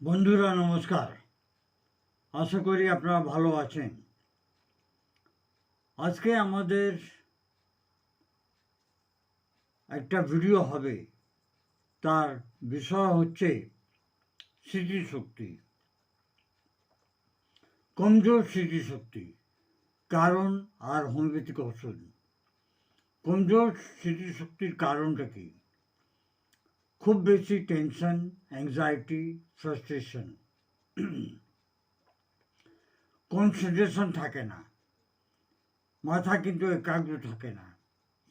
বন্ধুরা নমস্কার। আশা করি আপনারা ভালো আছেন। আজকে আমাদের একটা ভিডিও হবে, তার বিষয় হচ্ছে স্মৃতিশক্তি, কমজোর স্মৃতিশক্তি, কারণ আর হোমিওপ্যাথিক ওষুধ। কমজোর স্মৃতিশক্তির কারণটা কি? খুব বেশি টেনশন, অ্যাংজাইটি, ফ্রাস্ট্রেশন, কনসেন্ট্রেশন থাকে না, মাথা কিন্তু একাগ্র থাকে না,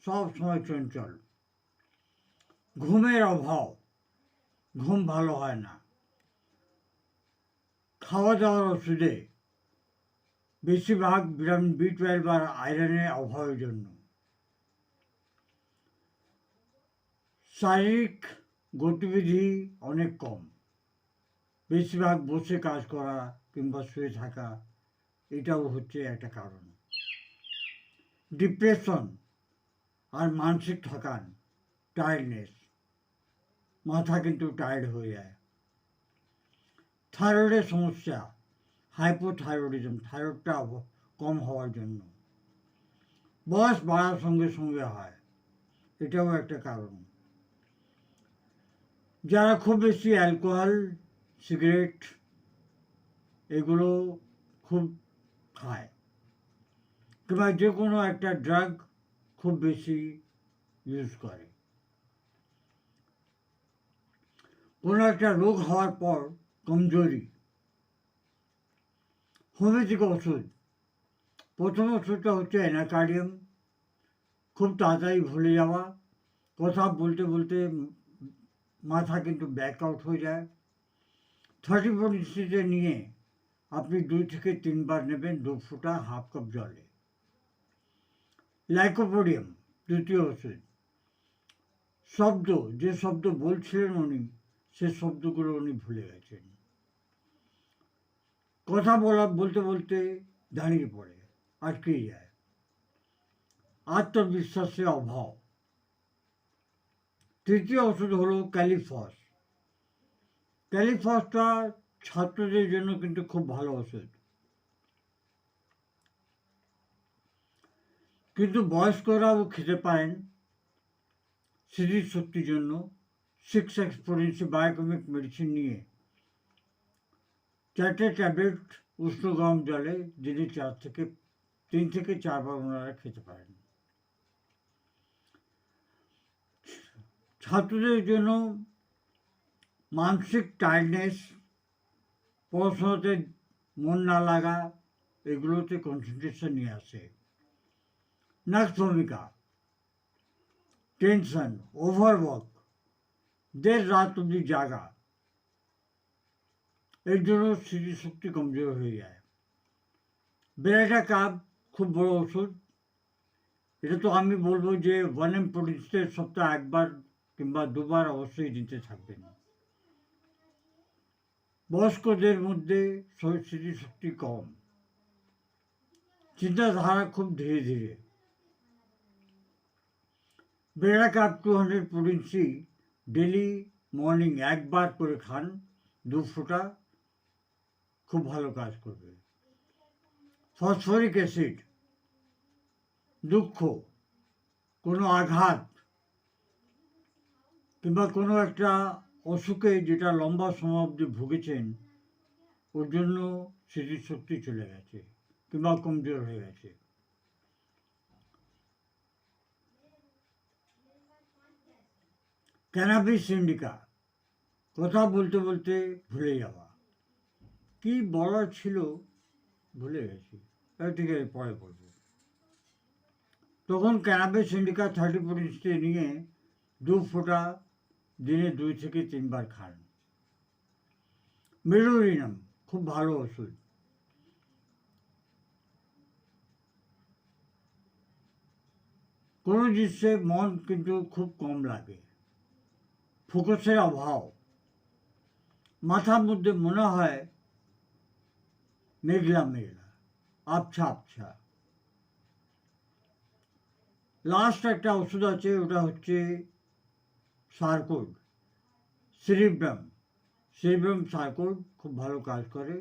সব সময় চঞ্চল, ঘুমের অভাব, ঘুম ভালো হয় না, খাওয়া দাওয়ার ওষুধে বেশিরভাগ ভিটামিন বি 12 আর আয়রনের অভাবের জন্য, শারীরিক গতিবিধি অনেক কম, বেশিরভাগ বসে কাজ করা কিংবা শুয়ে থাকা, এটাও হচ্ছে একটা কারণ। ডিপ্রেশন আর মানসিক থকান, টায়ার্ডনেস, মাথা কিন্তু টায়ার্ড হয়ে যায়। থাইরয়েডের সমস্যা, হাইপোথাইরয়েডিজম, থাইরয়েডটা কম হওয়ার জন্য, বয়স বাড়ার সঙ্গে সঙ্গে হয়, এটাও একটা কারণ। যারা খুব বেশি অ্যালকোহল, সিগারেট এগুলো খুব খায়, কিংবা যে কোনো একটা ড্রাগ খুব বেশি ইউজ করে, কোনো একটা রোগ হওয়ার পর কমজোরি, হোমিওপ্যাথিক ওষুধ। প্রথম ওষুধটা হচ্ছে অ্যানাকার্ডিয়াম, খুব তাড়াতাড়ি ভুলে যাওয়া, কথা বলতে বলতে মাথা কিন্তু ব্যাক আউট হয়ে যায়। 30-40 নিয়ে আপনি 2 থেকে 3 বার নেবেন, 2 ফোঁটা হাফ কাপ জলে। লাইকোপোডিয়াম দ্বিতীয় ওষুধ। শব্দ, যে শব্দ বলছিলেন উনি, সে শব্দগুলো উনি ভুলে গেছেন, কথা বলতে বলতে দাঁড়িয়ে পড়ে, আটকে যায়, আত্মবিশ্বাসের অভাব। তৃতীয় ওষুধ হলো ক্যালিফস। ক্যালিফসটা ছাত্রদের জন্য কিন্তু খুব ভালো ওষুধ, কিন্তু বয়স্করাও খেতে পারেন স্মৃতিশক্তির জন্য। 6 এক্সপোনেন্সি বায়োকেমিক মেডিসিন নিয়ে 4টে ট্যাবলেট উষ্ণ গরম জলে দিনে 3 থেকে 4 বার ওনারা খেতে পারেন। ছাত্রদের জন্য মানসিক টায়ার্ডনেস, পড়াশোনাতে মন না লাগা, এগুলোতে কনসেন্ট্রেশন নিয়ে আসে। নার্স ভূমিকা, টেনশন, ওভারওয়ার্ক, দেড় রাত অবধি জাগা, এর জন্য স্মৃতিশক্তি কমজোর হয়ে যায়। বেড়াটা কাপ খুব বড় ওষুধ, এটা তো আমি বলবো যে 1M প্রোটিনসের সপ্তাহে 1 বার কিংবা 2 বার অবশ্যই দিতে থাকবেন। বয়স্কদের মধ্যে স্মৃতিশক্তি কম, চিন্তাধারা খুব ধীরে ধীরে। বেড়া কাপ 200 প্রোটিনসি ডেলি মর্নিং 1 বার করে খান, 2 ফোঁটা, খুব ভালো কাজ করবে। ফসফরিক অ্যাসিড, দুঃখ, কোনো আঘাত কিংবা কোনো একটা অসুখে যেটা লম্বা সময় অবধি ভুগেছেন, ওর জন্য স্মৃতিশক্তি চলে গেছে কিংবা কমজোর হয়ে গেছে। ক্যানাবিস ইন্ডিকা, কথা বলতে বলতে ভুলে যাওয়া, কি বলার ছিল ভুলে গেছি, ঠিক আছে পরে বলবো। তখন ক্যানাবিস ইন্ডিকা 30 নিয়ে 2 ফোঁটা দিনে 2 থেকে 3 বার খান। মেডোরিনাম খুব ভালো ওষুধ, কোনো জিনিসে মন কিন্তু খুব কম লাগে, ফোকাসের অভাব, মাথার মধ্যে মনে হয় মেঘলা মেঘলা, আবছা আবছা। লাস্ট একটা ওষুধ আছে, ওটা হচ্ছে সার্কোড, সিরিব্রাম, সেভম সার্কল খুব ভালো কাজ করে।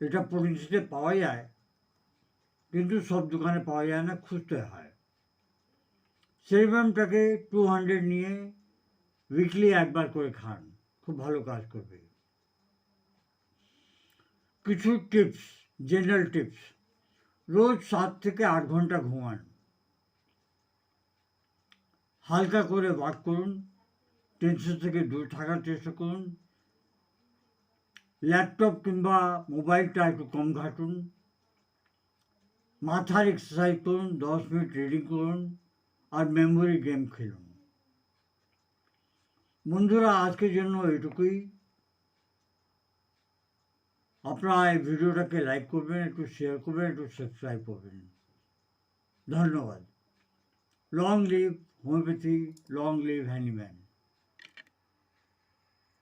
এটা পরিচিতে পাওয়া যায়, কিন্তু সব দোকানে পাওয়া যায় না, খুঁজতে হয়। সেভমটাকে 200 নিয়ে উইকলি একবার করে খান, খুব ভালো কাজ করবে। কিছু টিপস, জেনারেল টিপস: রোজ 7 থেকে 8 ঘন্টা ঘুমান, হালকা করে ওয়াক করুন, টেনশন থেকে দূরে থাকার চেষ্টা করুন, ল্যাপটপ কিংবা মোবাইলটা একটু কম ঘাঁটুন, মাথার এক্সারসাইজ করুন, 10 মিনিট রিডিং করুন, আর মেমোরি গেম খেলুন। বন্ধুরা, আজকের জন্য এটুকুই। আপনারা এই ভিডিওটাকে লাইক করবেন, একটু শেয়ার করবেন, একটু সাবস্ক্রাইব করবেন। ধন্যবাদ। Long live homeopathy, long live Hahnemann.